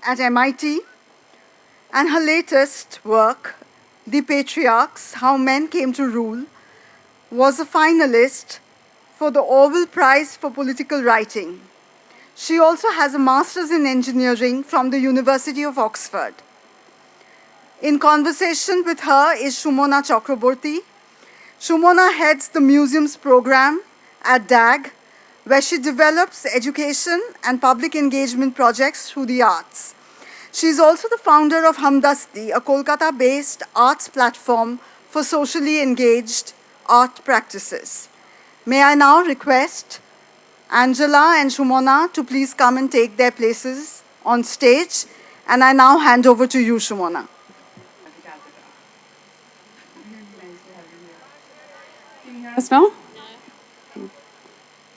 at MIT, and her latest work, The Patriarchs, How Men Came to Rule, was a finalist for the Orwell Prize for Political Writing. She also has a master's in engineering from the University of Oxford. In conversation with her is Sumona Chakravarty. Sumona heads the museum's program at DAG, where she develops education and public engagement projects through the arts. She is also the founder of Hamdasti, a Kolkata-based arts platform for socially engaged art practices. May I now request Angela and Sumona to please come and take their places on stage, and I now hand over to you, Sumona. Can you hear us now?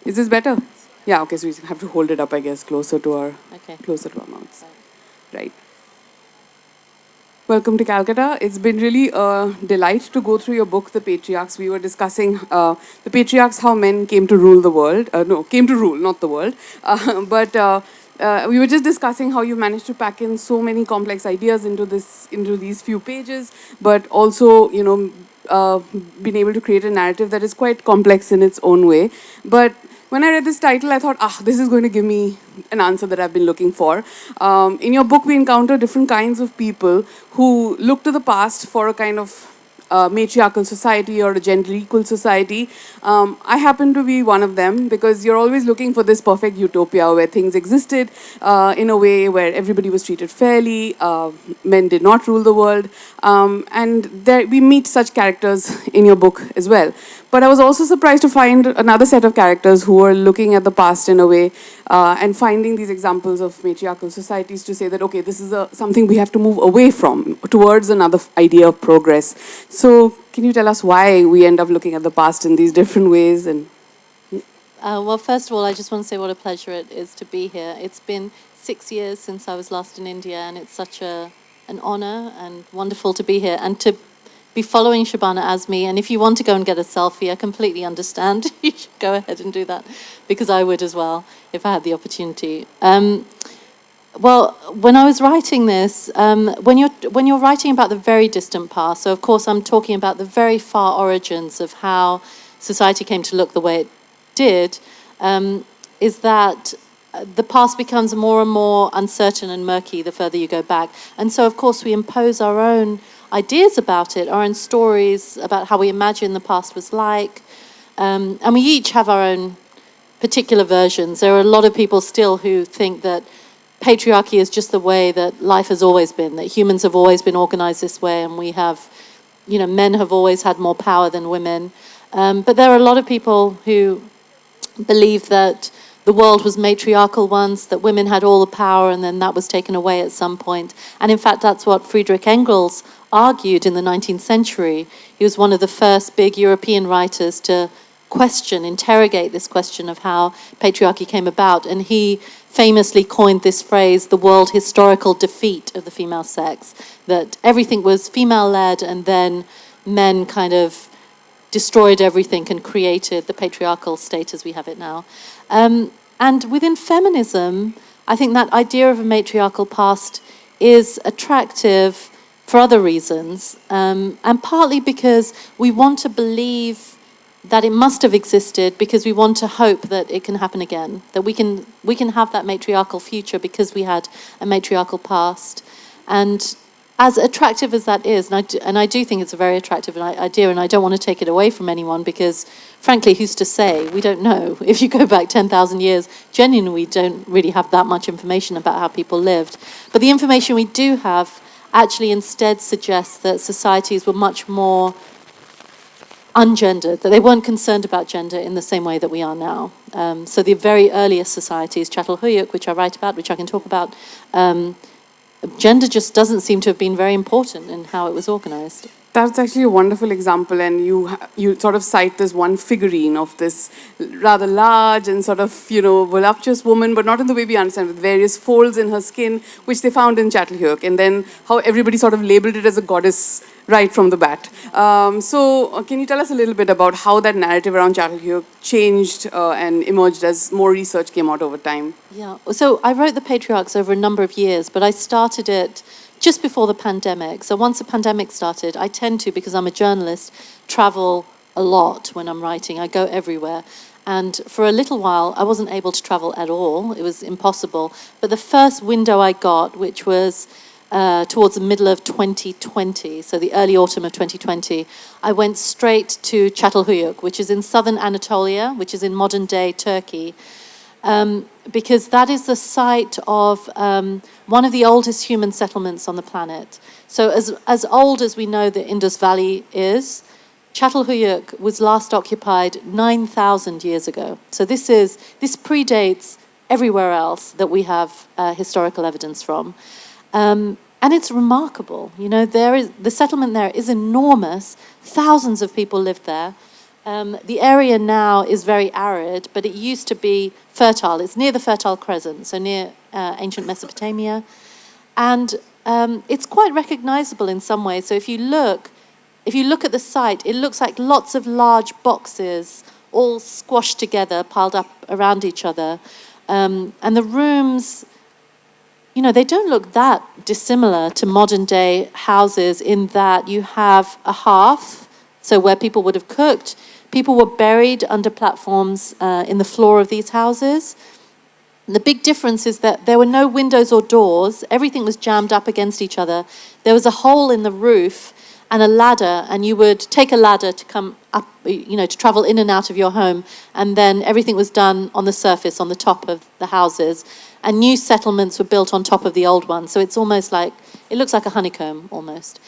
Is this better? Yeah, okay, so we have to hold it up, I guess, closer to our mouths. Right. Welcome to Calcutta. It's been really a delight to go through your book, The Patriarchs. We were discussing the patriarchs, how men came to rule the world. Came to rule, not the world. We were just discussing how you managed to pack in so many complex ideas into these few pages, but also, been able to create a narrative that is quite complex in its own way. But when I read this title, I thought, this is going to give me an answer that I've been looking for. In your book, we encounter different kinds of people who look to the past for a kind of matriarchal society or a gender equal society. I happen to be one of them, because you're always looking for this perfect utopia where things existed in a way where everybody was treated fairly, men did not rule the world, and we meet such characters in your book as well. But I was also surprised to find another set of characters who were looking at the past in a way and finding these examples of matriarchal societies to say that, okay, this is something we have to move away from towards another idea of progress. So can you tell us why we end up looking at the past in these different ways? Well, first of all, I just want to say what a pleasure it is to be here. It's been 6 years since I was last in India, and it's such an honor and wonderful to be here and to be following Shabana Azmi. And if you want to go and get a selfie, I completely understand. You should go ahead and do that, because I would as well if I had the opportunity. Well, when I was writing this, when you're writing about the very distant past, so of course I'm talking about the very far origins of how society came to look the way it did, is that the past becomes more and more uncertain and murky the further you go back. And so, of course, we impose our own ideas about it, our own stories about how we imagine the past was like. And we each have our own particular versions. There are a lot of people still who think that patriarchy is just the way that life has always been, that humans have always been organized this way, and we have, men have always had more power than women. But there are a lot of people who believe that the world was matriarchal once, that women had all the power, and then that was taken away at some point. And in fact, that's what Friedrich Engels argued in the 19th century. He was one of the first big European writers to interrogate this question of how patriarchy came about. And he famously coined this phrase, the world historical defeat of the female sex, that everything was female-led, and then men kind of destroyed everything and created the patriarchal state as we have it now. And within feminism, I think that idea of a matriarchal past is attractive for other reasons, and partly because we want to believe that it must have existed, because we want to hope that it can happen again, that we can have that matriarchal future because we had a matriarchal past. And as attractive as that is, and I do think it's a very attractive idea, and I don't want to take it away from anyone, because frankly, who's to say? We don't know. If you go back 10,000 years, genuinely, we don't really have that much information about how people lived. But the information we do have actually instead suggests that societies were much more ungendered, that they weren't concerned about gender in the same way that we are now. So the very earliest societies, Çatalhöyük, which I write about, which I can talk about, gender just doesn't seem to have been very important in how it was organized. That's actually a wonderful example, and you sort of cite this one figurine of this rather large and sort of voluptuous woman, but not in the way we understand, with various folds in her skin, which they found in Çatalhöyük, and then how everybody sort of labeled it as a goddess right from the bat. So, can you tell us a little bit about how that narrative around Çatalhöyük changed and emerged as more research came out over time? Yeah. So I wrote the Patriarchs over a number of years, but I started it just before the pandemic. So once the pandemic started, I tend to, because I'm a journalist, travel a lot when I'm writing. I go everywhere. And for a little while, I wasn't able to travel at all. It was impossible. But the first window I got, which was towards the middle of 2020, so the early autumn of 2020, I went straight to Çatalhöyük, which is in southern Anatolia, which is in modern-day Turkey. Because that is the site of one of the oldest human settlements on the planet. So as old as we know the Indus Valley is, Çatalhöyük was last occupied 9,000 years ago. So this predates everywhere else that we have historical evidence from. And it's remarkable. The settlement there is enormous. Thousands of people live there. The area now is very arid, but it used to be fertile. It's near the Fertile Crescent, so near ancient Mesopotamia. And it's quite recognizable in some ways. So if you look at the site, it looks like lots of large boxes all squashed together, piled up around each other. And the rooms, they don't look that dissimilar to modern-day houses in that you have a hearth, so where people would have cooked. People were buried under platforms in the floor of these houses. And the big difference is that there were no windows or doors. Everything was jammed up against each other. There was a hole in the roof and a ladder, and you would take a ladder to come up, to travel in and out of your home. And then everything was done on the surface, on the top of the houses. And new settlements were built on top of the old ones. So it's almost like, it looks like a honeycomb almost.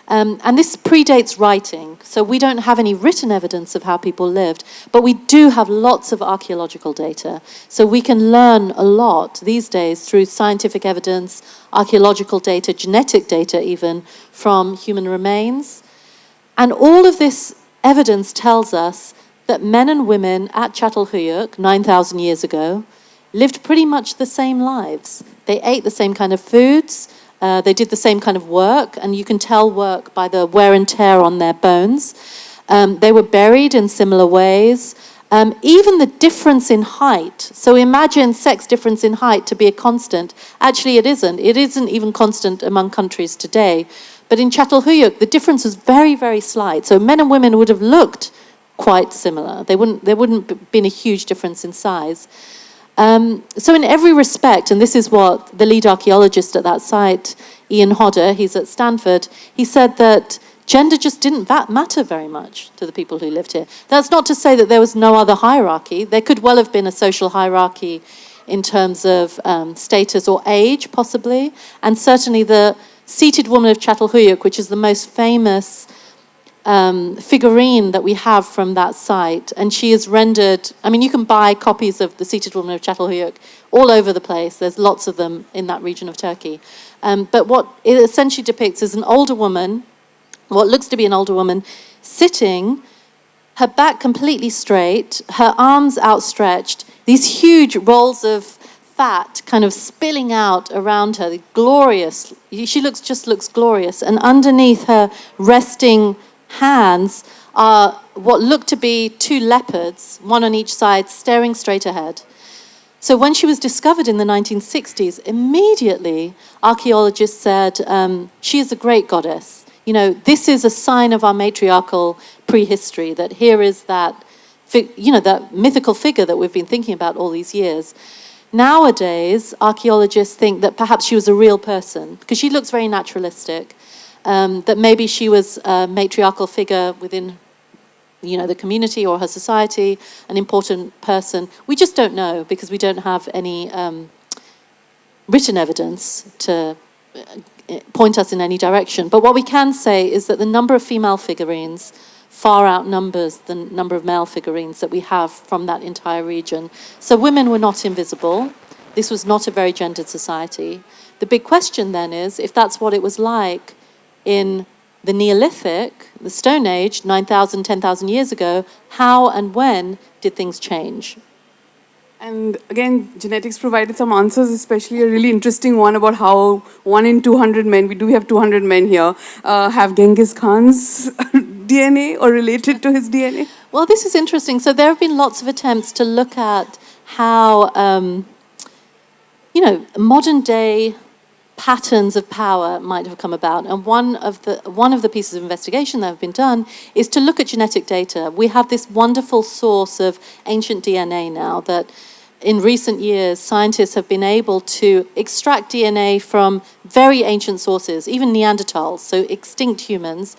And this predates writing, so we don't have any written evidence of how people lived, but we do have lots of archaeological data. So we can learn a lot these days through scientific evidence, archaeological data, genetic data even, from human remains. And all of this evidence tells us that men and women at Çatalhöyük, 9,000 years ago, lived pretty much the same lives. They ate the same kind of foods. They did the same kind of work, and you can tell work by the wear and tear on their bones. They were buried in similar ways. Even the difference in height. So imagine sex difference in height to be a constant. Actually, it isn't. It isn't even constant among countries today. But in Çatalhöyük, the difference was very, very slight. So men and women would have looked quite similar. There wouldn't have been a huge difference in size. So in every respect, and this is what the lead archaeologist at that site, Ian Hodder, he's at Stanford, he said that gender just didn't matter very much to the people who lived here. That's not to say that there was no other hierarchy. There could well have been a social hierarchy in terms of status or age, possibly. And certainly the seated woman of Çatalhöyük, which is the most famous figurine that we have from that site, and she is rendered, you can buy copies of the seated woman of Çatalhöyük all over the place. There's lots of them in that region of Turkey. But what it essentially depicts is an older woman, what looks to be an older woman, sitting, her back completely straight, her arms outstretched, these huge rolls of fat kind of spilling out around her, glorious. She looks glorious, and underneath her resting hands are what look to be two leopards, one on each side, staring straight ahead. So when she was discovered in the 1960s, immediately archaeologists said, she is a great goddess. This is a sign of our matriarchal prehistory, that here is that mythical figure that we've been thinking about all these years. Nowadays, archaeologists think that perhaps she was a real person, because she looks very naturalistic. That maybe she was a matriarchal figure within, the community or her society, an important person. We just don't know, because we don't have any written evidence to point us in any direction. But what we can say is that the number of female figurines far outnumbers the number of male figurines that we have from that entire region. So women were not invisible. This was not a very gendered society. The big question then is, if that's what it was like in the Neolithic, the Stone Age, 9,000, 10,000 years ago, how and when did things change? And again, genetics provided some answers, especially a really interesting one about how 1 in 200 men, we do have 200 men here, have Genghis Khan's DNA or related to his DNA. Well, this is interesting. So there have been lots of attempts to look at how, modern day patterns of power might have come about. And one of the pieces of investigation that have been done is to look at genetic data. We have this wonderful source of ancient DNA now that in recent years, scientists have been able to extract DNA from very ancient sources, even Neanderthals, so extinct humans,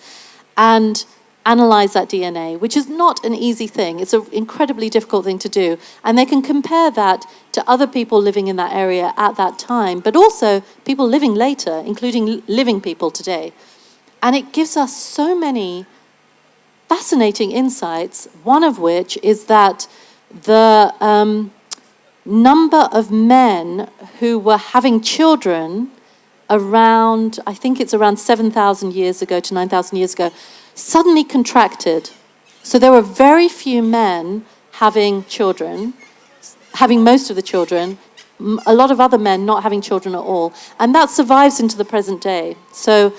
and analyze that DNA, which is not an easy thing. It's an incredibly difficult thing to do. And they can compare that to other people living in that area at that time, but also people living later, including living people today. And it gives us so many fascinating insights, one of which is that the number of men who were having children around, I think it's around 7,000 years ago to 9,000 years ago, suddenly contracted. So there were very few men having children, having most of the children, a lot of other men not having children at all. And that survives into the present day. So,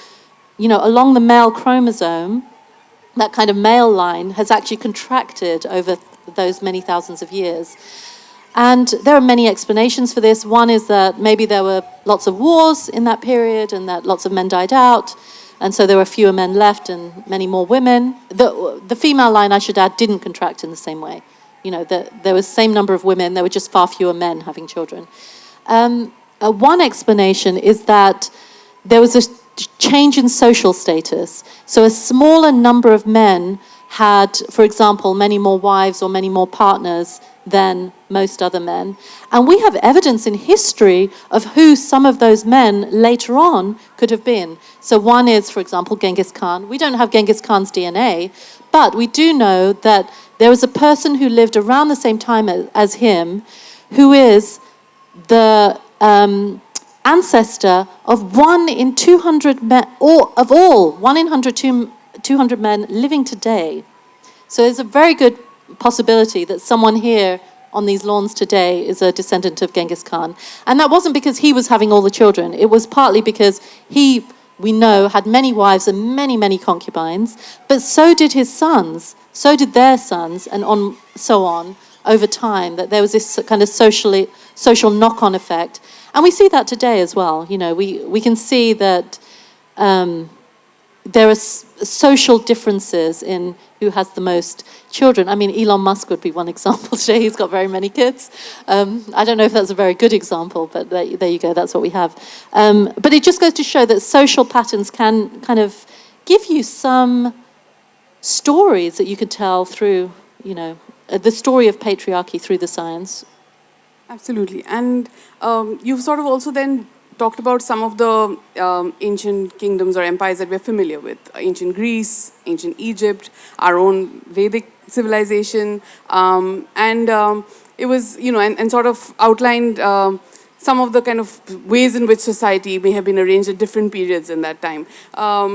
along the male chromosome, that kind of male line has actually contracted over those many thousands of years. And there are many explanations for this. One is that maybe there were lots of wars in that period and that lots of men died out. And so there were fewer men left and many more women. The female line, I should add, didn't contract in the same way. There was the same number of women, there were just far fewer men having children. One explanation is that there was a change in social status. So a smaller number of men had, for example, many more wives or many more partners than most other men. And we have evidence in history of who some of those men later on could have been. So one is, for example, Genghis Khan. We don't have Genghis Khan's DNA, but we do know that there was a person who lived around the same time as him who is the ancestor of 1 in 200 men, or of all 1 in 200 men living today. So there's a very good possibility that someone here on these lawns today is a descendant of Genghis Khan. And that wasn't because he was having all the children. It was partly because he, we know, had many wives and many, many concubines, but so did his sons, so did their sons, and so on over time, that there was this kind of social knock-on effect. And we see that today as well. We can see that there are social differences in who has the most children. I mean, Elon Musk would be one example today. He's got very many kids. I don't know if that's a very good example, but there you go. That's what we have. But it just goes to show that social patterns can kind of give you some stories that you could tell through, the story of patriarchy through the science. Absolutely. And you've sort of also then talked about some of the ancient kingdoms or empires that we're familiar with. Ancient Greece, ancient Egypt, our own Vedic civilization. It was, and sort of outlined some of the kind of ways in which society may have been arranged at different periods in that time.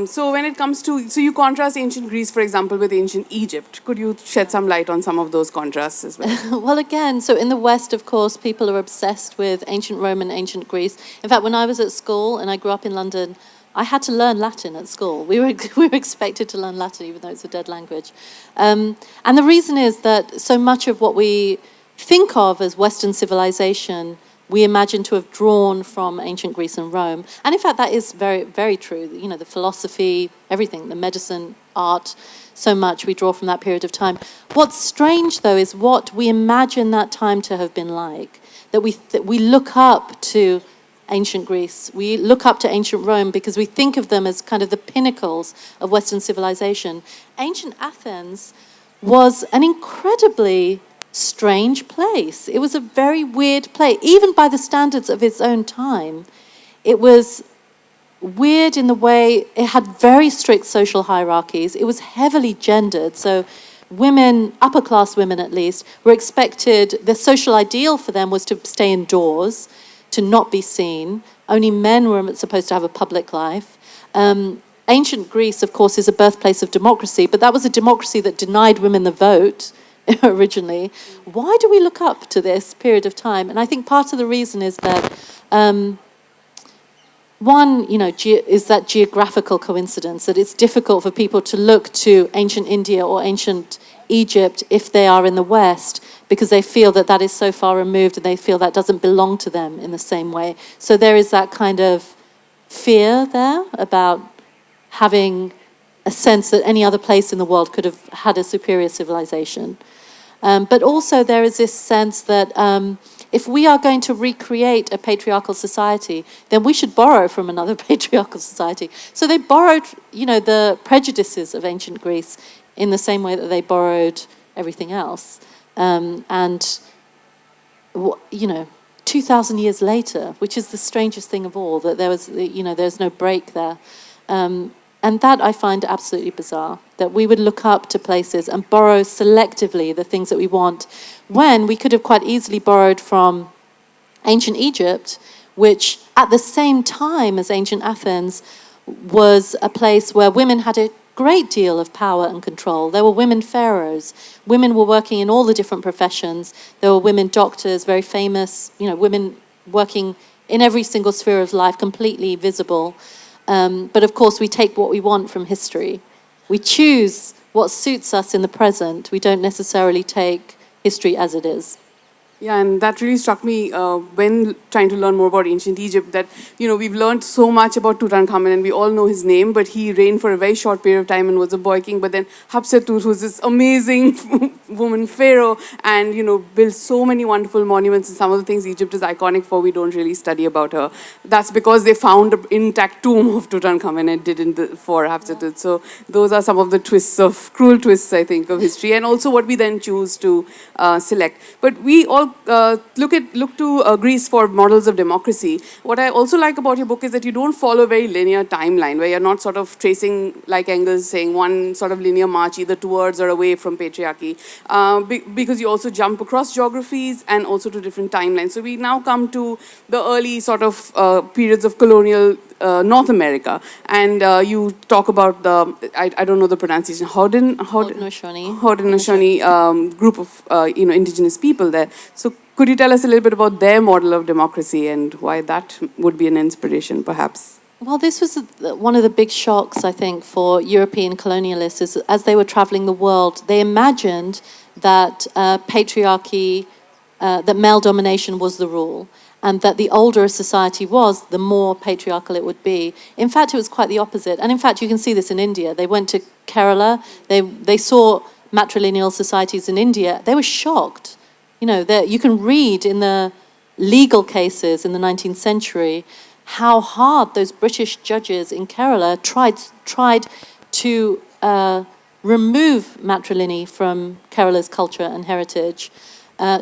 So when it comes to, you contrast ancient Greece, for example, with ancient Egypt. Could you shed some light on some of those contrasts as well? Well, again, so in the West, of course, people are obsessed with ancient Rome and ancient Greece. In fact, when I was at school and I grew up in London, I had to learn Latin at school. We were expected to learn Latin, even though it's a dead language. And the reason is that so much of what we think of as Western civilization we imagine to have drawn from ancient Greece and Rome. And in fact, that is very, very true. The philosophy, everything, the medicine, art, so much we draw from that period of time. What's strange, though, is what we imagine that time to have been like. That we look up to ancient Greece, we look up to ancient Rome because we think of them as kind of the pinnacles of Western civilization. Ancient Athens was an incredibly strange place. It was a very weird place, even by the standards of its own time. It was weird in the way it had very strict social hierarchies. It was heavily gendered, so women, upper class women at least, were expected, the social ideal for them was to stay indoors, to not be seen. Only men were supposed to have a public life. ancient Greece, of course, is a birthplace of democracy, but that was a democracy that denied women the vote originally. Why do we look up to this period of time? And I think part of the reason is that, one, is that geographical coincidence, that it's difficult for people to look to ancient India or ancient Egypt if they are in the West, because they feel that that is so far removed and they feel that doesn't belong to them in the same way. So there is that kind of fear there about having a sense that any other place in the world could have had a superior civilization. But also there is this sense that if we are going to recreate a patriarchal society, then we should borrow from another patriarchal society. So they borrowed, the prejudices of ancient Greece in the same way that they borrowed everything else. 2,000 years later, which is the strangest thing of all, that there's no break there. And that I find absolutely bizarre, that we would look up to places and borrow selectively the things that we want, when we could have quite easily borrowed from ancient Egypt, which at the same time as ancient Athens was a place where women had a great deal of power and control. There were women pharaohs. Women were working in all the different professions. There were women doctors, very famous, women working in every single sphere of life, completely visible. But of course, we take what we want from history. We choose what suits us in the present. We don't necessarily take history as it is. Yeah, and that really struck me when trying to learn more about ancient Egypt, that, we've learned so much about Tutankhamun, and we all know his name, but he reigned for a very short period of time and was a boy king. But then Hatshepsut was this amazing woman pharaoh and, built so many wonderful monuments, and some of the things Egypt is iconic for, we don't really study about her. That's because they found an intact tomb of Tutankhamun and didn't for Hatshepsut. So those are some of the cruel twists, I think, of history, and also what we then choose to select. But we all look to Greece for models of democracy. What I also like about your book is that you don't follow a very linear timeline, where you're not sort of tracing, like Engels saying, one sort of linear march either towards or away from patriarchy, because you also jump across geographies and also to different timelines. So we now come to the early sort of periods of colonial North America, and you talk about the, I don't know the pronunciation, Haudenosaunee group of indigenous people there. So could you tell us a little bit about their model of democracy and why that would be an inspiration, perhaps? Well, this was one of the big shocks, I think, for European colonialists, is as they were traveling the world, they imagined that patriarchy, that male domination was the rule, and that the older a society was, the more patriarchal it would be. In fact, it was quite the opposite. And in fact, you can see this in India. They went to Kerala, they saw matrilineal societies in India. They were shocked. You can read in the legal cases in the 19th century how hard those British judges in Kerala tried to remove matrilineal from Kerala's culture and heritage.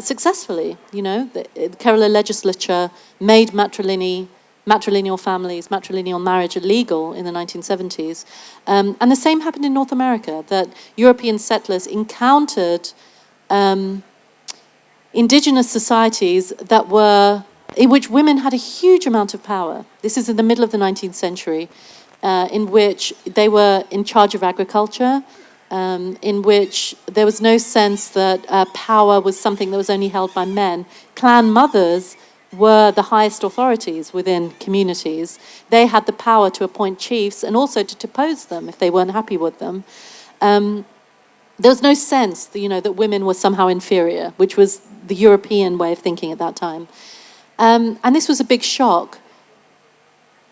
Successfully, the Kerala legislature made matrilineal families, matrilineal marriage illegal in the 1970s. And the same happened in North America, that European settlers encountered indigenous societies in which women had a huge amount of power. This is in the middle of the 19th century, in which they were in charge of agriculture, in which there was no sense that power was something that was only held by men. Clan mothers were the highest authorities within communities. They had the power to appoint chiefs and also to depose them if they weren't happy with them. There was no sense that women were somehow inferior, which was the European way of thinking at that time. And this was a big shock.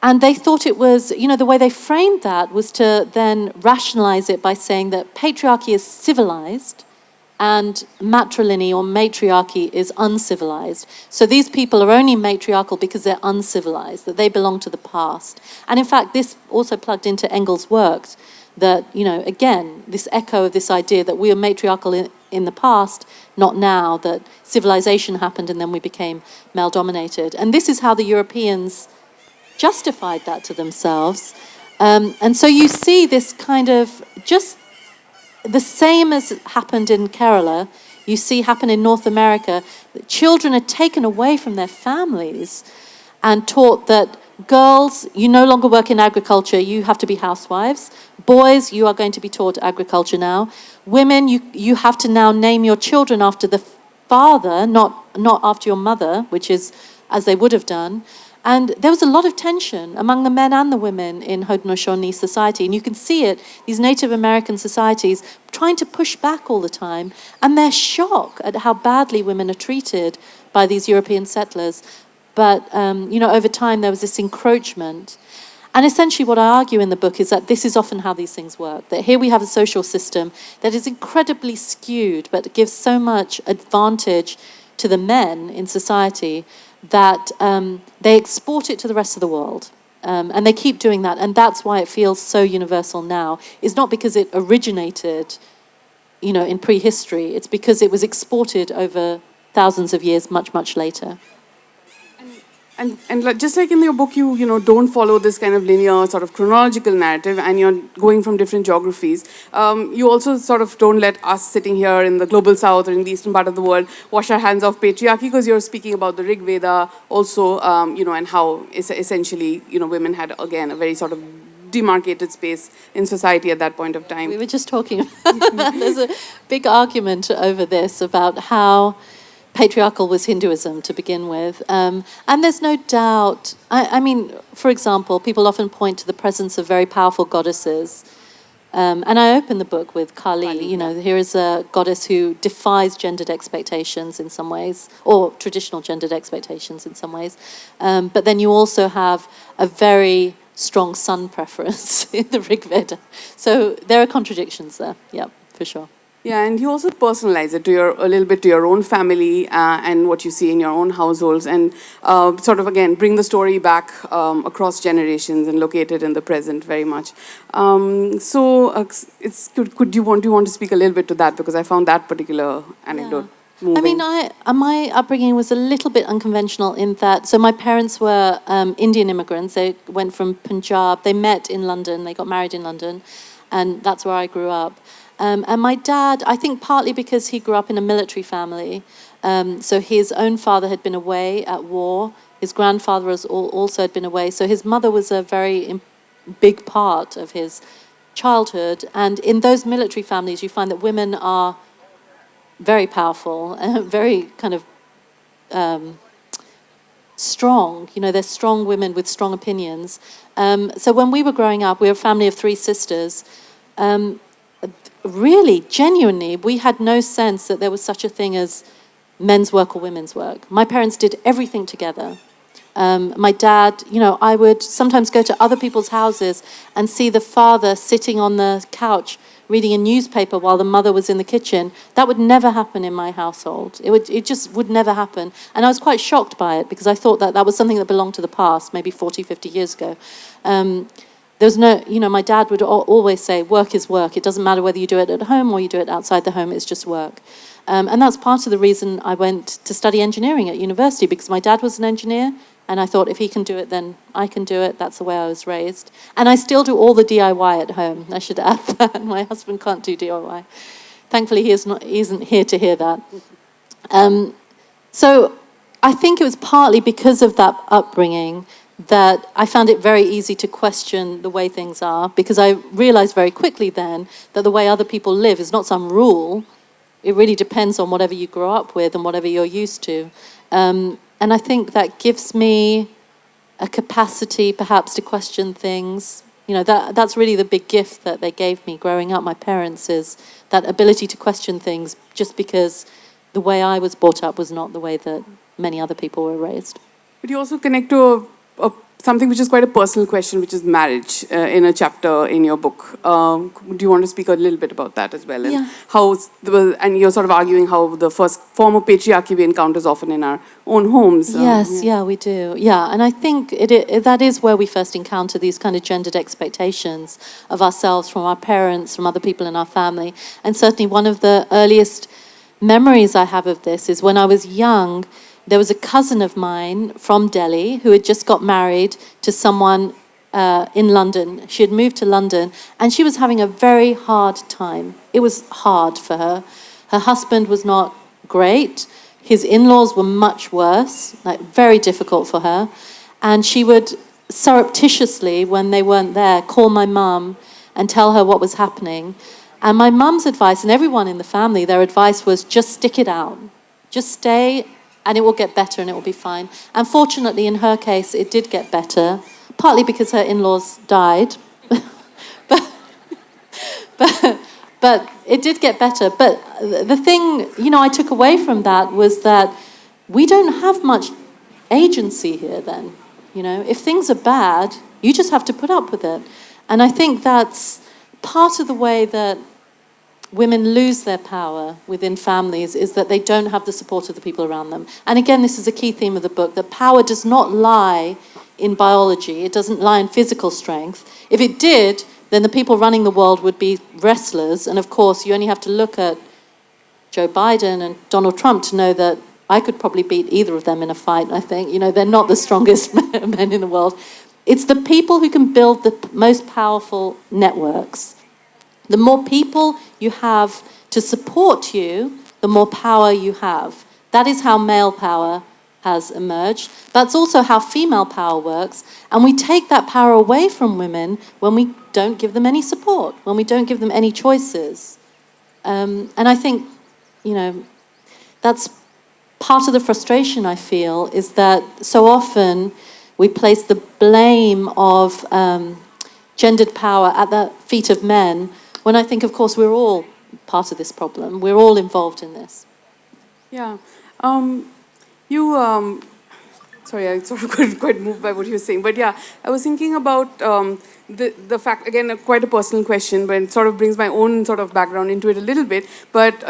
And they thought it was, the way they framed that was to then rationalize it by saying that patriarchy is civilized and matrilineal or matriarchy is uncivilized. So these people are only matriarchal because they're uncivilized, that they belong to the past. And in fact, this also plugged into Engels' work, that, again, this echo of this idea that we are matriarchal in the past, not now, that civilization happened and then we became male-dominated. And this is how the Europeans justified that to themselves. And so you see this kind of just the same as happened in Kerala, you see happen in North America, that children are taken away from their families and taught that girls, you no longer work in agriculture, you have to be housewives. Boys, you are going to be taught agriculture now. Women, you have to now name your children after the father, not after your mother, which is as they would have done. And there was a lot of tension among the men and the women in Haudenosaunee society. And you can see it, these Native American societies trying to push back all the time. And they're shocked at how badly women are treated by these European settlers. But, over time there was this encroachment. And essentially what I argue in the book is that this is often how these things work. That here we have a social system that is incredibly skewed, but gives so much advantage to the men in society that they export it to the rest of the world. And they keep doing that. And that's why it feels so universal now. It's not because it originated, in prehistory. It's because it was exported over thousands of years, much, much later. And just like in your book, you don't follow this kind of linear sort of chronological narrative, and you're going from different geographies. You also sort of don't let us sitting here in the global south or in the eastern part of the world wash our hands off patriarchy, because you're speaking about the Rig Veda also, and how essentially, women had, again, a very sort of demarcated space in society at that point of time. We were just talking, there's a big argument over this about how patriarchal was Hinduism to begin with. And there's no doubt, I mean, for example, people often point to the presence of very powerful goddesses. And I open the book with Kali. Here is a goddess who defies gendered expectations in some ways, or traditional gendered expectations in some ways. But then you also have a very strong sun preference in the Rig Veda. So there are contradictions there, yeah, for sure. Yeah, and you also personalize it a little bit to your own family and what you see in your own households, and sort of, again, bring the story back across generations and locate it in the present very much. Do you want to speak a little bit to that, because I found that particular anecdote moving. I mean, my upbringing was a little bit unconventional in that, so my parents were Indian immigrants. They went from Punjab. They met in London. They got married in London, and that's where I grew up. And my dad, I think partly because he grew up in a military family, so his own father had been away at war, his grandfather also had been away, so his mother was a very big part of his childhood. And in those military families, you find that women are very powerful and very kind of strong. They're strong women with strong opinions. So when we were growing up, we were a family of 3 sisters. Really, genuinely, we had no sense that there was such a thing as men's work or women's work. My parents did everything together. My dad, I would sometimes go to other people's houses and see the father sitting on the couch reading a newspaper while the mother was in the kitchen. That would never happen in my household. It just would never happen. And I was quite shocked by it, because I thought that was something that belonged to the past, maybe 40, 50 years ago. There's no, my dad would always say, work is work. It doesn't matter whether you do it at home or you do it outside the home, it's just work. And that's part of the reason I went to study engineering at university, because my dad was an engineer, and I thought if he can do it, then I can do it. That's the way I was raised. And I still do all the DIY at home, I should add that. My husband can't do DIY. Thankfully, he isn't here to hear that. So I think it was partly because of that upbringing that I found it very easy to question the way things are, because I realized very quickly then that the way other people live is not some rule. It really depends on whatever you grow up with and whatever you're used to. And I think that gives me a capacity perhaps to question things. That's really the big gift that they gave me growing up, my parents, is that ability to question things, just because the way I was brought up was not the way that many other people were raised. But you also connect to something which is quite a personal question, which is marriage, in a chapter in your book. Do you want to speak a little bit about that as well? And and you're sort of arguing how the first form of patriarchy we encounter is often in our own homes. Yes, we do. Yeah, and I think that is where we first encounter these kind of gendered expectations of ourselves from our parents, from other people in our family. And certainly one of the earliest memories I have of this is when I was young. There was a cousin of mine from Delhi who had just got married to someone in London. She had moved to London, and she was having a very hard time. It was hard for her. Her husband was not great. His in-laws were much worse, like very difficult for her. And she would surreptitiously, when they weren't there, call my mum and tell her what was happening. And my mum's advice, and everyone in the family, their advice was just stick it out. Just stay, and it will get better and it will be fine. And fortunately, in her case, it did get better, partly because her in-laws died. but it did get better. But the thing, I took away from that was that we don't have much agency here then. If things are bad, you just have to put up with it. And I think that's part of the way that women lose their power within families, is that they don't have the support of the people around them. And again, this is a key theme of the book, that power does not lie in biology. It doesn't lie in physical strength. If it did, then the people running the world would be wrestlers. And of course, you only have to look at Joe Biden and Donald Trump to know that I could probably beat either of them in a fight, I think. They're not the strongest men in the world. It's the people who can build the most powerful networks. The more people you have to support you, the more power you have. That is how male power has emerged. That's also how female power works. And we take that power away from women when we don't give them any support, when we don't give them any choices. And I think, that's part of the frustration I feel, is that so often we place the blame of gendered power at the feet of men, when I think, of course, we're all part of this problem. We're all involved in this. Yeah. Sorry, I sort of couldn't quite move by what you were saying. But yeah, I was thinking about the fact, again, quite a personal question, but it sort of brings my own sort of background into it a little bit. But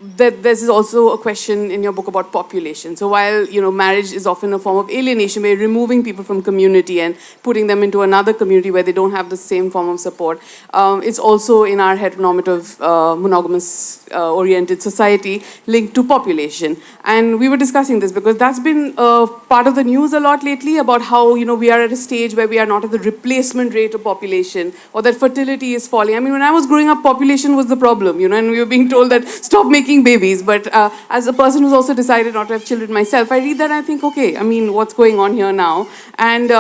there's also a question in your book about population. So while, marriage is often a form of alienation, where you're removing people from community and putting them into another community where they don't have the same form of support, it's also in our heteronormative, monogamous oriented society linked to population. And we were discussing this because that's been part of the news a lot lately, about how, we are at a stage where we are not at the replacement rate of population, or that fertility is falling. I mean, when I was growing up, population was the problem, and we were being told that stop making babies. But as a person who's also decided not to have children myself, I read that and I think, okay, I mean, what's going on here now? And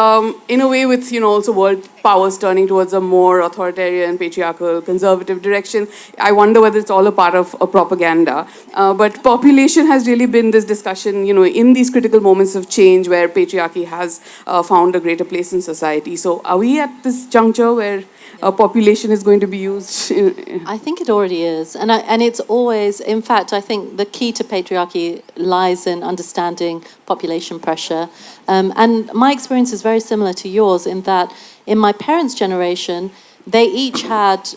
in a way, with, also world powers turning towards a more authoritarian, patriarchal, conservative direction, I wonder whether it's all a part of a propaganda. But population has really been this discussion, in these critical moments of change where patriarchy has found a greater place in society. So are we at this juncture where population is going to be used? I think it already is. And it's always, in fact, I think the key to patriarchy lies in understanding population pressure. And my experience is very similar to yours, in that in my parents' generation, they each had,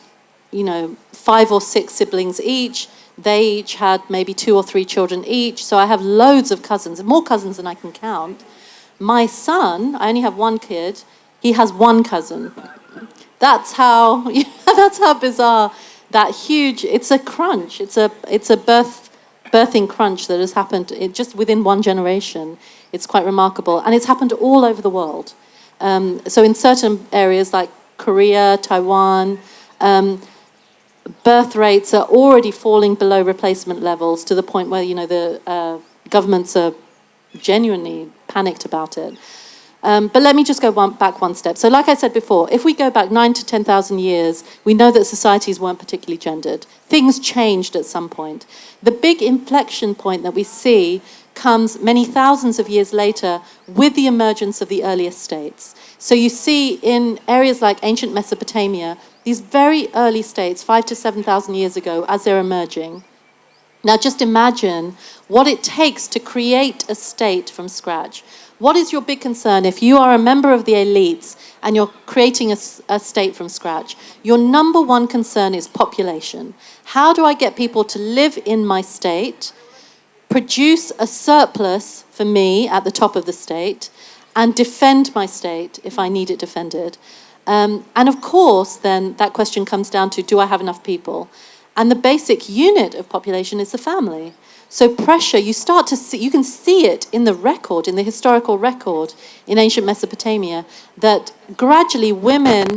5 or 6 siblings each. They each had maybe 2 or 3 children each. So I have loads of cousins, more cousins than I can count. My son, I only have one kid, he has one cousin. That's how bizarre that huge. It's a crunch. It's a birthing crunch that has happened just within one generation. It's quite remarkable, and it's happened all over the world. So in certain areas like Korea, Taiwan, birth rates are already falling below replacement levels, to the point where the governments are genuinely panicked about it. But let me just go back one step. So like I said before, if we go back 9,000 to 10,000 years, we know that societies weren't particularly gendered. Things changed at some point. The big inflection point that we see comes many thousands of years later with the emergence of the earliest states. So you see in areas like ancient Mesopotamia, these very early states, 5,000 to 7,000 years ago, as they're emerging. Now just imagine what it takes to create a state from scratch. What is your big concern if you are a member of the elites and you're creating a state from scratch? Your number one concern is population. How do I get people to live in my state, produce a surplus for me at the top of the state, and defend my state if I need it defended? And of course, then that question comes down to, do I have enough people? And the basic unit of population is the family. So pressure, you can see it in the record, in the historical record in ancient Mesopotamia, that gradually women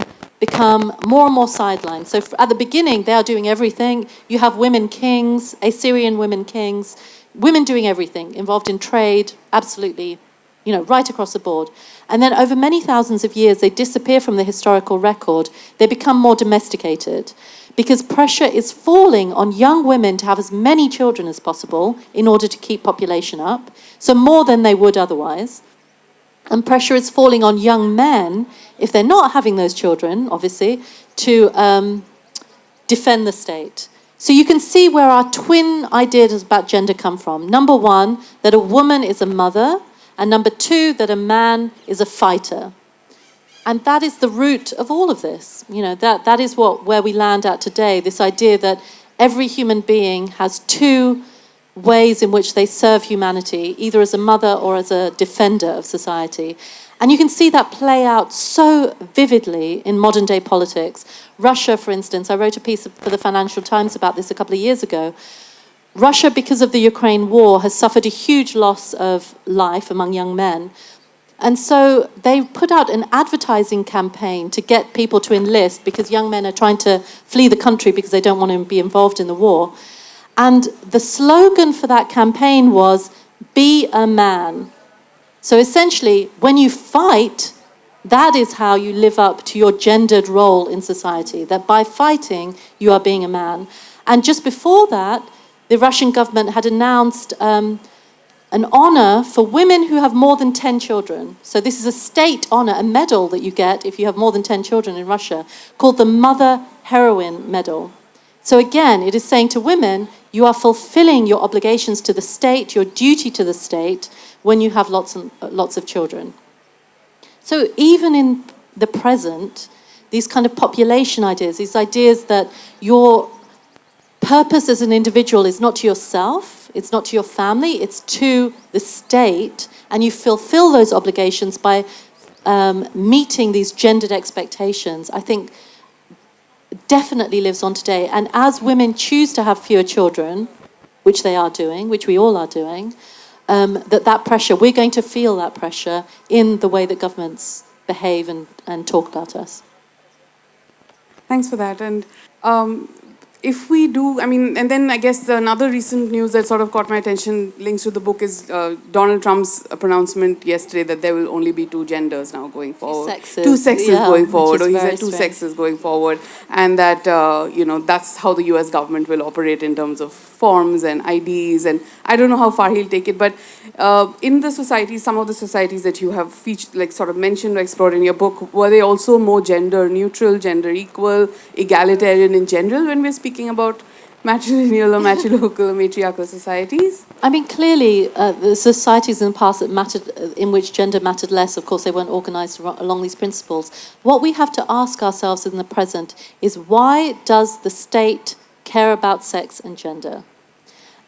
become more and more sidelined. So at the beginning, they are doing everything. You have women kings, Assyrian women kings, women doing everything, involved in trade, absolutely, right across the board. And then over many thousands of years, they disappear from the historical record. They become more domesticated because pressure is falling on young women to have as many children as possible in order to keep population up, so more than they would otherwise. And pressure is falling on young men, if they're not having those children, obviously, to defend the state. So you can see where our twin ideas about gender come from. Number one, that a woman is a mother, and number two, that a man is a fighter. And that is the root of all of this. You know, that is where we land at today, this idea that every human being has two ways in which they serve humanity, either as a mother or as a defender of society. And you can see that play out so vividly in modern day politics. Russia, for instance, I wrote a piece for the Financial Times about this a couple of years ago. Russia, because of the Ukraine war, has suffered a huge loss of life among young men. And so they put out an advertising campaign to get people to enlist because young men are trying to flee the country because they don't want to be involved in the war. And the slogan for that campaign was, "Be a man." So essentially, when you fight, that is how you live up to your gendered role in society, that by fighting, you are being a man. And just before that, the Russian government had announced an honor for women who have more than 10 children. So this is a state honor, a medal that you get if you have more than 10 children in Russia, called the Mother Heroine Medal. So again, it is saying to women, you are fulfilling your obligations to the state, your duty to the state, when you have lots and lots of children. So even in the present, these kind of population ideas, these ideas that your purpose as an individual is not to yourself, it's not to your family, it's to the state, and you fulfill those obligations by meeting these gendered expectations, I think definitely lives on today. And as women choose to have fewer children, which they are doing, which we all are doing, that pressure, we're going to feel that pressure in the way that governments behave and talk about us. Thanks for that. And if we do, I mean, and then I guess another recent news that sort of caught my attention links to the book is Donald Trump's pronouncement yesterday that there will only be two genders now going forward. Two sexes going forward, or he said two sexes going forward, and that, that's how the US government will operate in terms of forms and IDs, and I don't know how far he'll take it, but in the societies, some of the societies that you have featured, like sort of mentioned or explored in your book, were they also more gender neutral, gender equal, egalitarian in general when we're speaking about matrilineal or matrilocal or matriarchal societies? I mean, clearly, the societies in the past that mattered, in which gender mattered less, of course, they weren't organised along these principles. What we have to ask ourselves in the present is, why does the state care about sex and gender?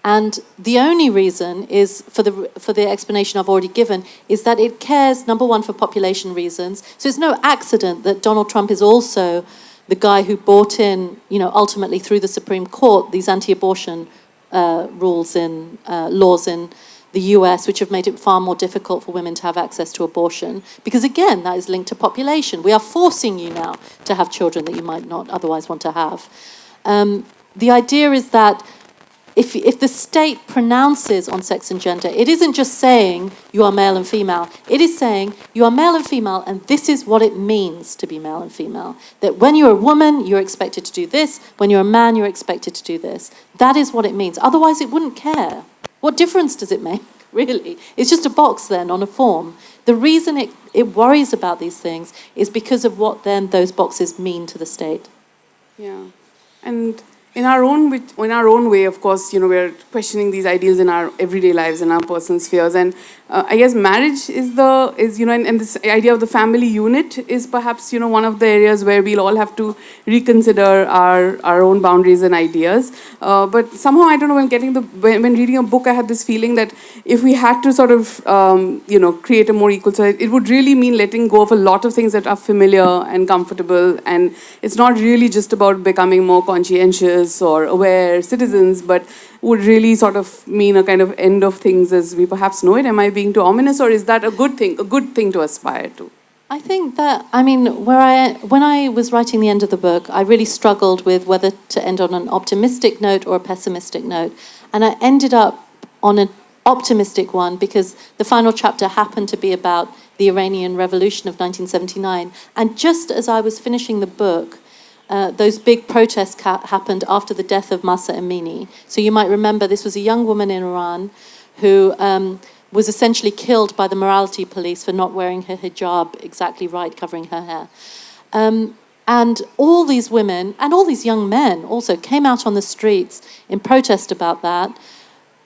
And the only reason is, for the explanation I've already given, is that it cares, number one, for population reasons. So it's no accident that Donald Trump is also the guy who brought in, ultimately through the Supreme Court, these anti-abortion laws in the US, which have made it far more difficult for women to have access to abortion. Because again, that is linked to population. We are forcing you now to have children that you might not otherwise want to have. The idea is that if the state pronounces on sex and gender, it isn't just saying you are male and female. It is saying you are male and female, and this is what it means to be male and female. That when you're a woman, you're expected to do this. When you're a man, you're expected to do this. That is what it means. Otherwise, it wouldn't care. What difference does it make, really? It's just a box then on a form. The reason it worries about these things is because of what then those boxes mean to the state. Yeah. And in our own way, of course, we're questioning these ideals in our everyday lives, in our personal spheres, and I guess marriage is and this idea of the family unit is perhaps one of the areas where we'll all have to reconsider our own boundaries and ideas. But somehow, I don't know, when reading a book, I had this feeling that if we had to sort of create a more equal society, it would really mean letting go of a lot of things that are familiar and comfortable, and it's not really just about becoming more conscientious or aware citizens, but would really sort of mean a kind of end of things as we perhaps know it. Am I being too ominous, or is that a good thing to aspire to? I think that, when I was writing the end of the book, I really struggled with whether to end on an optimistic note or a pessimistic note. And I ended up on optimistic one because the final chapter happened to be about the Iranian Revolution of 1979. And just as I was finishing the book, those big protests happened after the death of Mahsa Amini. So you might remember this was a young woman in Iran who was essentially killed by the morality police for not wearing her hijab exactly right, covering her hair. And all these women and all these young men also came out on the streets in protest about that,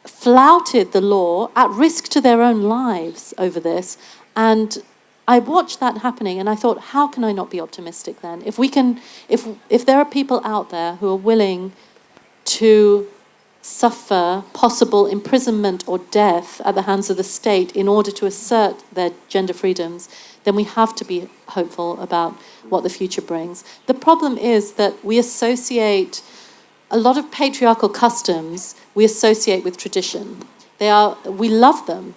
flouted the law at risk to their own lives over this. And I watched that happening and I thought, how can I not be optimistic then? If there are people out there who are willing to suffer possible imprisonment or death at the hands of the state in order to assert their gender freedoms, then we have to be hopeful about what the future brings. The problem is that we associate a lot of patriarchal customs, we associate with tradition. We love them.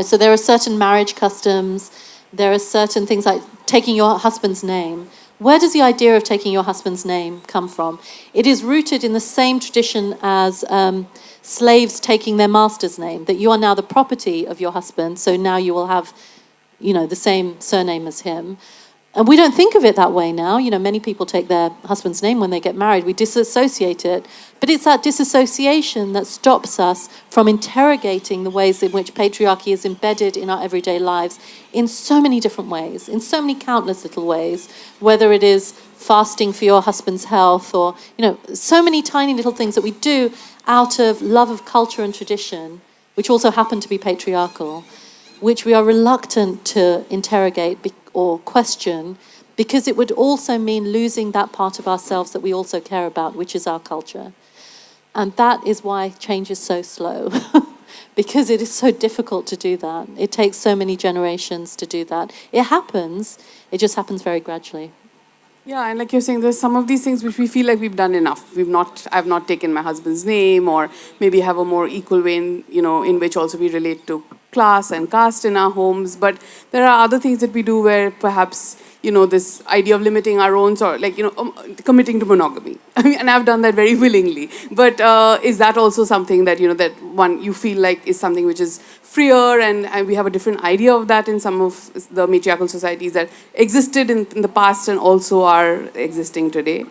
So there are certain marriage customs, there are certain things like taking your husband's name. Where does the idea of taking your husband's name come from? It is rooted in the same tradition as slaves taking their master's name, that you are now the property of your husband, so now you will have, the same surname as him. And we don't think of it that way now. Many people take their husband's name when they get married. We disassociate it. But it's that disassociation that stops us from interrogating the ways in which patriarchy is embedded in our everyday lives in so many different ways, in so many countless little ways, whether it is fasting for your husband's health or, so many tiny little things that we do out of love of culture and tradition, which also happen to be patriarchal, which we are reluctant to interrogate or question, because it would also mean losing that part of ourselves that we also care about, which is our culture. And that is why change is so slow, because it is so difficult to do that. It takes so many generations to do that. It happens, it just happens very gradually. Yeah, and like you're saying, there's some of these things which we feel like we've done enough. I've not taken my husband's name, or maybe have a more equal way in which also we relate to class and caste in our homes. But there are other things that we do where perhaps, this idea of limiting our own sort, committing to monogamy. And I've done that very willingly. But is that also something that, that one you feel like is something which is freer, and we have a different idea of that in some of the matriarchal societies that existed in the past and also are existing today?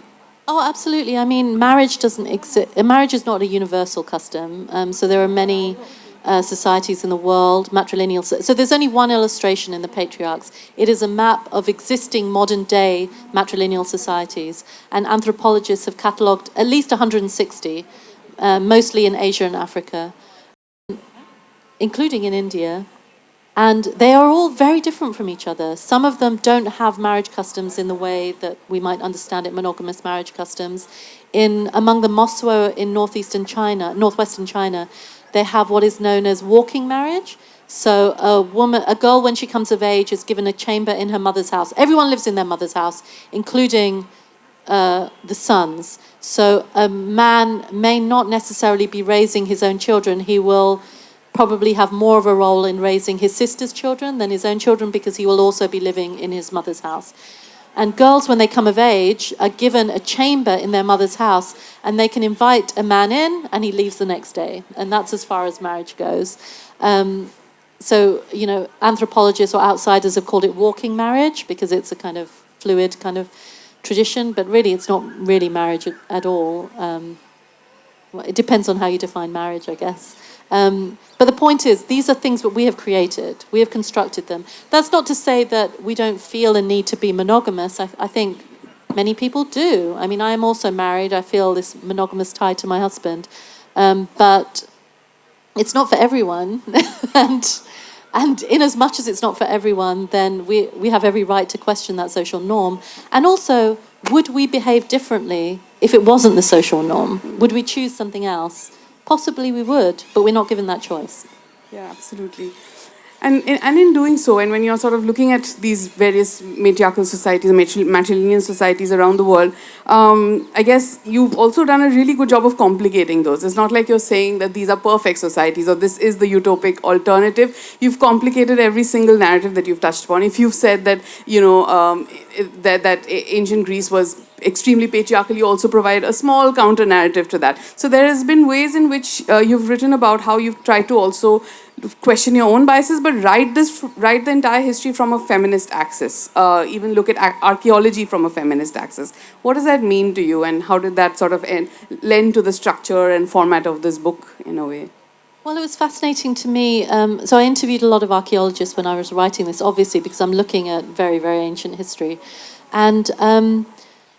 Oh, absolutely. I mean, marriage doesn't exist. Marriage is not a universal custom. So there are many societies in the world, matrilineal. So there's only one illustration in the Patriarchs. It is a map of existing modern-day matrilineal societies, and anthropologists have catalogued at least 160, mostly in Asia and Africa, including in India. And they are all very different from each other. Some of them don't have marriage customs in the way that we might understand it, monogamous marriage customs. Among the Mosuo in northwestern China, they have what is known as walking marriage. So a girl, when she comes of age, is given a chamber in her mother's house. Everyone lives in their mother's house, including the sons. So a man may not necessarily be raising his own children. He will probably have more of a role in raising his sister's children than his own children, because he will also be living in his mother's house. And girls, when they come of age, are given a chamber in their mother's house, and they can invite a man in, and he leaves the next day. And that's as far as marriage goes. So, anthropologists or outsiders have called it walking marriage, because it's a kind of fluid kind of tradition, but really it's not really marriage at all. It depends on how you define marriage, I guess. But the point is, these are things that we have created. We have constructed them. That's not to say that we don't feel a need to be monogamous. I think many people do. I mean, I am also married. I feel this monogamous tie to my husband. But it's not for everyone. And in as much as it's not for everyone, then we have every right to question that social norm. And also, would we behave differently if it wasn't the social norm? Would we choose something else? Possibly we would, but we're not given that choice. Yeah, absolutely. And in doing so, and when you're sort of looking at these various matriarchal societies, matrilineal societies around the world, I guess you've also done a really good job of complicating those. It's not like you're saying that these are perfect societies or this is the utopic alternative. You've complicated every single narrative that you've touched upon. If you've said that, that ancient Greece was extremely patriarchal, you also provide a small counter narrative to that. So there has been ways in which you've written about how you've tried to also question your own biases, but write the entire history from a feminist axis. Even look at archaeology from a feminist axis. What does that mean to you, and how did that sort of lend to the structure and format of this book in a way? Well, it was fascinating to me. So I interviewed a lot of archaeologists when I was writing this, obviously, because I'm looking at very, very ancient history. And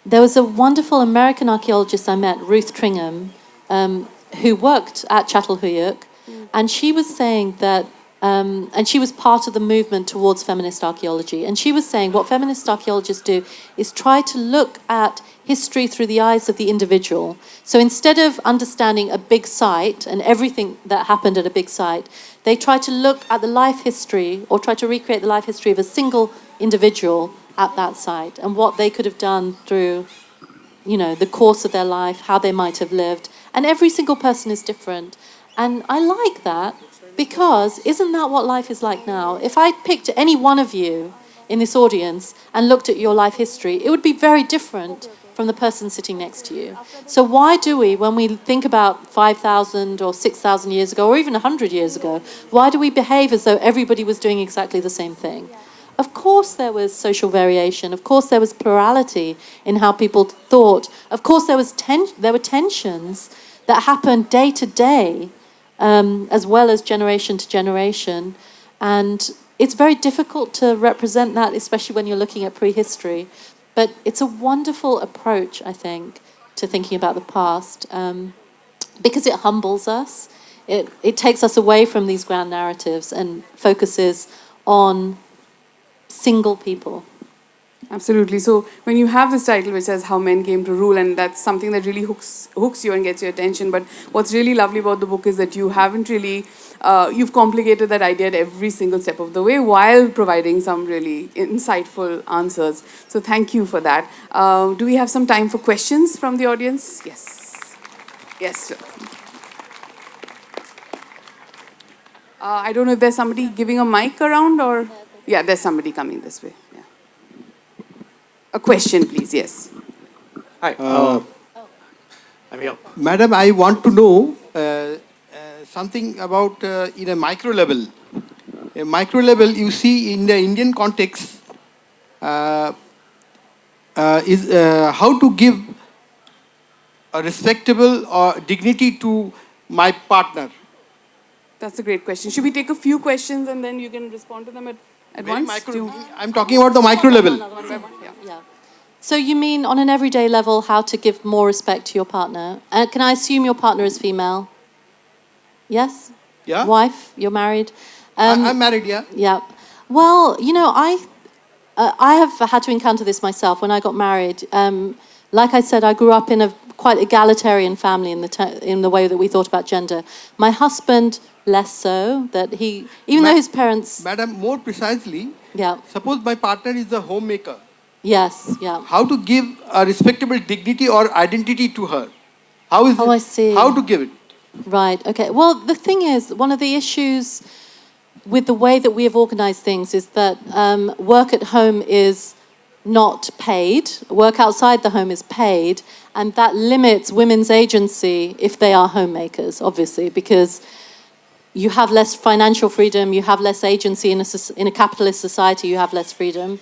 there was a wonderful American archaeologist I met, Ruth Tringham, who worked at Çatalhöyük. And she was saying that, and she was part of the movement towards feminist archaeology. And she was saying what feminist archaeologists do is try to look at history through the eyes of the individual. So instead of understanding a big site and everything that happened at a big site, they try to look at the life history or try to recreate the life history of a single individual at that site and what they could have done through, the course of their life, how they might have lived. And every single person is different. And I like that because isn't that what life is like now? If I picked any one of you in this audience and looked at your life history, it would be very different from the person sitting next to you. So why do we, when we think about 5,000 or 6,000 years ago, or even 100 years ago, why do we behave as though everybody was doing exactly the same thing? Of course there was social variation. Of course there was plurality in how people thought. Of course there were tensions that happened day to day, as well as generation to generation. And it's very difficult to represent that, especially when you're looking at prehistory. But it's a wonderful approach, I think, to thinking about the past, because it humbles us. It takes us away from these grand narratives and focuses on single people. Absolutely. So when you have this title which says How Men Came to Rule, and that's something that really hooks you and gets your attention, but what's really lovely about the book is that you haven't really, you've complicated that idea at every single step of the way while providing some really insightful answers. So thank you for that. Do we have some time for questions from the audience? Yes. Yes, sir. I don't know if there's somebody giving a mic around or... Yeah, there's somebody coming this way. A question, please. Yes. Hi. I'm here. Madam, I want to know something about in a micro level. A micro level, you see, in the Indian context, is how to give a respectable or dignity to my partner. That's a great question. Should we take a few questions and then you can respond to them at once? I'm talking about the micro level. Yeah. So you mean on an everyday level how to give more respect to your partner? Can I assume your partner is female? Yes? Yeah. Wife? You're married? I'm married, yeah. Yeah. Well, I have had to encounter this myself when I got married. Like I said, I grew up in a quite egalitarian family in the way that we thought about gender. My husband, less so, that he, even though his parents... Madam, more precisely, yeah. Suppose my partner is a homemaker. Yes, yeah. How to give a respectable dignity or identity to her? I see. How to give it? Right, okay. Well, the thing is, one of the issues with the way that we have organized things is that work at home is not paid. Work outside the home is paid, and that limits women's agency if they are homemakers, obviously, because you have less financial freedom, you have less agency in a capitalist society, you have less freedom.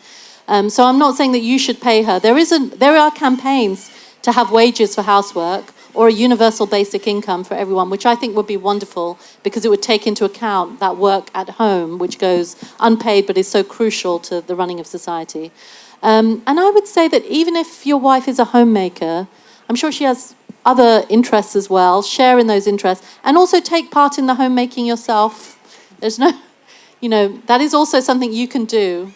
So I'm not saying that you should pay her. There are campaigns to have wages for housework or a universal basic income for everyone, which I think would be wonderful because it would take into account that work at home, which goes unpaid but is so crucial to the running of society. And I would say that even if your wife is a homemaker, I'm sure she has other interests as well, share in those interests, and also take part in the homemaking yourself. There's no, that is also something you can do.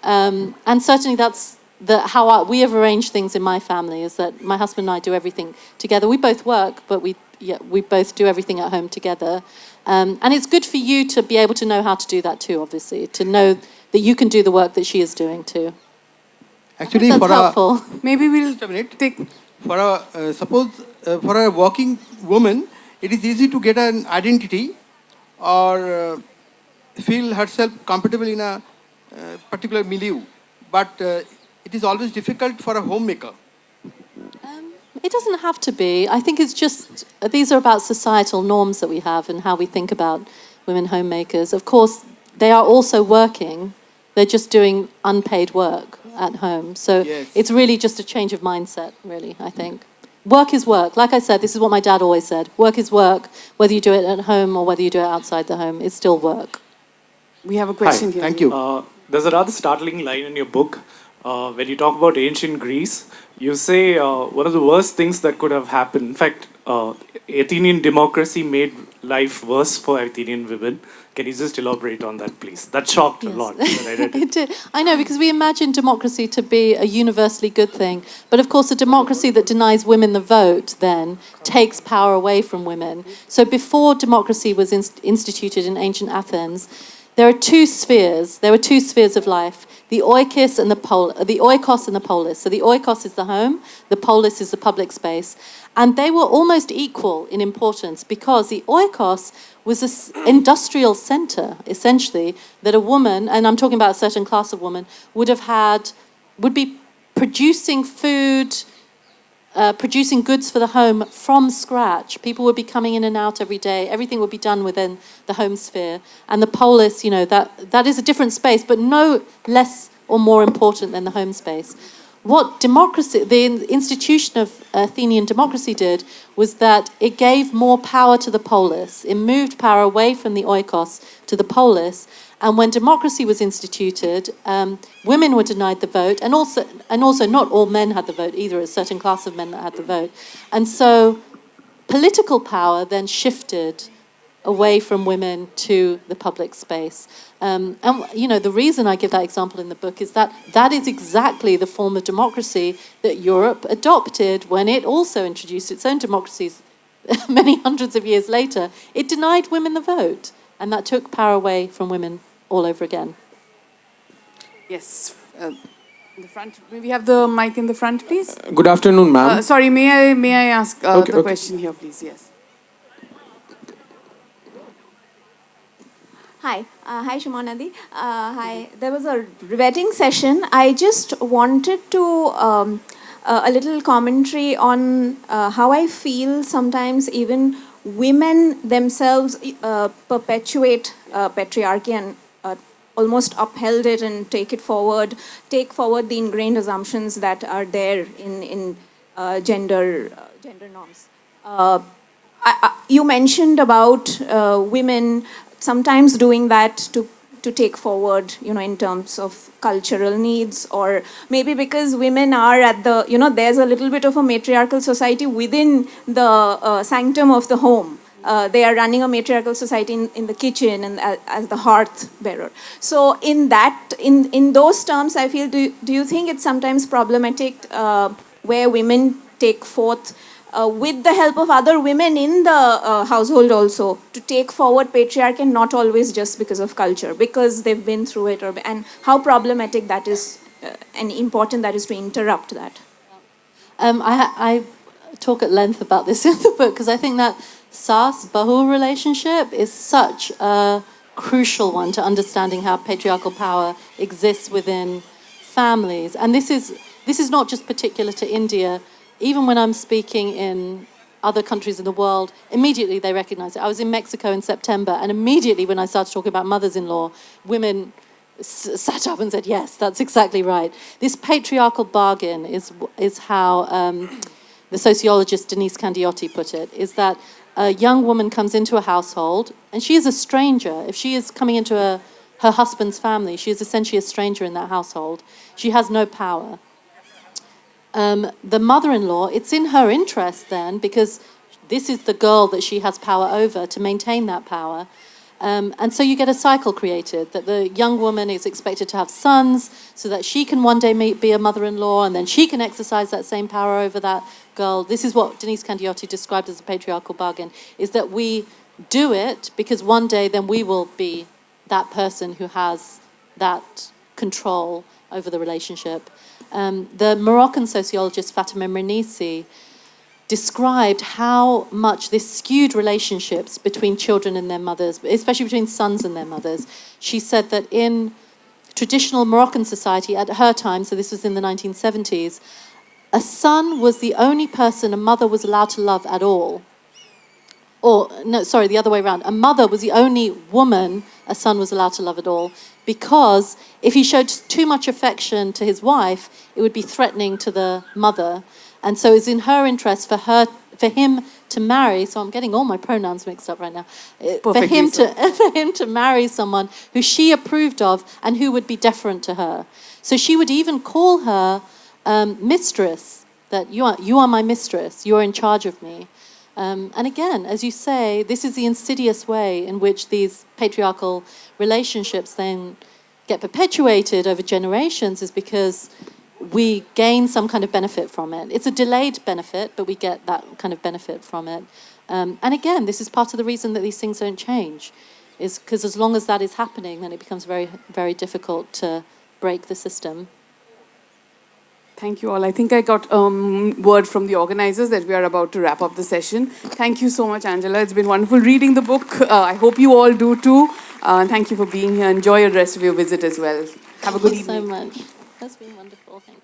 And certainly that's how we have arranged things in my family, is that my husband and I do everything together. We both work, but we both do everything at home together. And it's good for you to be able to know how to do that too, obviously, to know that you can do the work that she is doing too. Actually, that's helpful. Maybe we'll take... Suppose for a working woman, it is easy to get an identity or feel herself comfortable in a particular milieu. But it it is always difficult for a homemaker. It doesn't have to be. I think it's just, these are about societal norms that we have and how we think about women homemakers. Of course, they are also working. They're just doing unpaid work at home. So it's really just a change of mindset, really, I think. Work is work. Like I said, this is what my dad always said. Work is work, whether you do it at home or whether you do it outside the home. It's still work. We have a question here. Thank you. There's a rather startling line in your book when you talk about ancient Greece. You say one of the worst things that could have happened. In fact, Athenian democracy made life worse for Athenian women. Can you just elaborate on that, please? That shocked a lot when I read it. It did. I know, because we imagine democracy to be a universally good thing. But of course, a democracy that denies women the vote then takes power away from women. So before democracy was instituted in ancient Athens, there were two spheres of life: the oikos and the polis. So the oikos is the home, the polis is the public space, and they were almost equal in importance because the oikos was an industrial center, essentially, that a woman, and I'm talking about a certain class of woman, would be producing food, producing goods for the home from scratch. People would be coming in and out every day. Everything would be done within the home sphere. And the polis, that is a different space, but no less or more important than the home space. What democracy, the institution of Athenian democracy did, was that it gave more power to the polis. It moved power away from the oikos to the polis. And when democracy was instituted, women were denied the vote, and also not all men had the vote either, a certain class of men that had the vote. And so political power then shifted away from women to the public space. And the reason I give that example in the book is that is exactly the form of democracy that Europe adopted when it also introduced its own democracies many hundreds of years later. It denied women the vote, and that took power away from women all over again. Yes. In the front. May we have the mic in the front, please? Good afternoon, ma'am. Sorry, may I ask the question here, please? Yes. Hi. Hi, Sumona. Hi. There was a wedding session. I just wanted to a little commentary on how I feel sometimes even women themselves perpetuate patriarchy and almost upheld it and take forward the ingrained assumptions that are there in gender norms. You mentioned about women sometimes doing that to take forward, in terms of cultural needs, or maybe because women are at the, there's a little bit of a matriarchal society within the sanctum of the home. They are running a matriarchal society in the kitchen and as the hearth bearer. So in those terms, I feel, do you think it's sometimes problematic where women take forth with the help of other women in the household also to take forward patriarchy, and not always just because of culture, because they've been through it, and how problematic that is and important that is to interrupt that? I talk at length about this in the book because I think that Sas-Bahu relationship is such a crucial one to understanding how patriarchal power exists within families. And this is not just particular to India. Even when I'm speaking in other countries in the world, immediately they recognize it. I was in Mexico in September, and immediately when I started talking about mothers-in-law, women sat up and said, yes, that's exactly right. This patriarchal bargain is how the sociologist Denise Candiotti put it, is that a young woman comes into a household, and she is a stranger. If she is coming into her husband's family, she is essentially a stranger in that household. She has no power. The mother-in-law, it's in her interest then, because this is the girl that she has power over, to maintain that power. And so you get a cycle created, that the young woman is expected to have sons so that she can one day be a mother-in-law, and then she can exercise that same power over that girl. This is what Denise Candiotti described as a patriarchal bargain, is that we do it because one day then we will be that person who has that control over the relationship. The Moroccan sociologist Fatima Mernissi described how much this skewed relationships between children and their mothers, especially between sons and their mothers. She said that in traditional Moroccan society at her time, so this was in the 1970s, a son was the only person a mother was allowed to love at all. Or, no, sorry, the other way around. A mother was the only woman a son was allowed to love at all, because if he showed too much affection to his wife, it would be threatening to the mother. And so it's in her interest for him to marry, so I'm getting all my pronouns mixed up right now, for him to marry someone who she approved of and who would be deferent to her. So she would even call her mistress, that you are my mistress, you're in charge of me. And again, as you say, this is the insidious way in which these patriarchal relationships then get perpetuated over generations, is because we gain some kind of benefit from it. It's a delayed benefit, but we get that kind of benefit from it. And again, this is part of the reason that these things don't change, is because as long as that is happening, then it becomes very, very difficult to break the system. Thank you all. I think I got word from the organizers that we are about to wrap up the session. Thank you so much, Angela. It's been wonderful reading the book. I hope you all do too. Thank you for being here. Enjoy the rest of your visit as well. Have a good evening. Thank you so much. That's been wonderful. Thank you.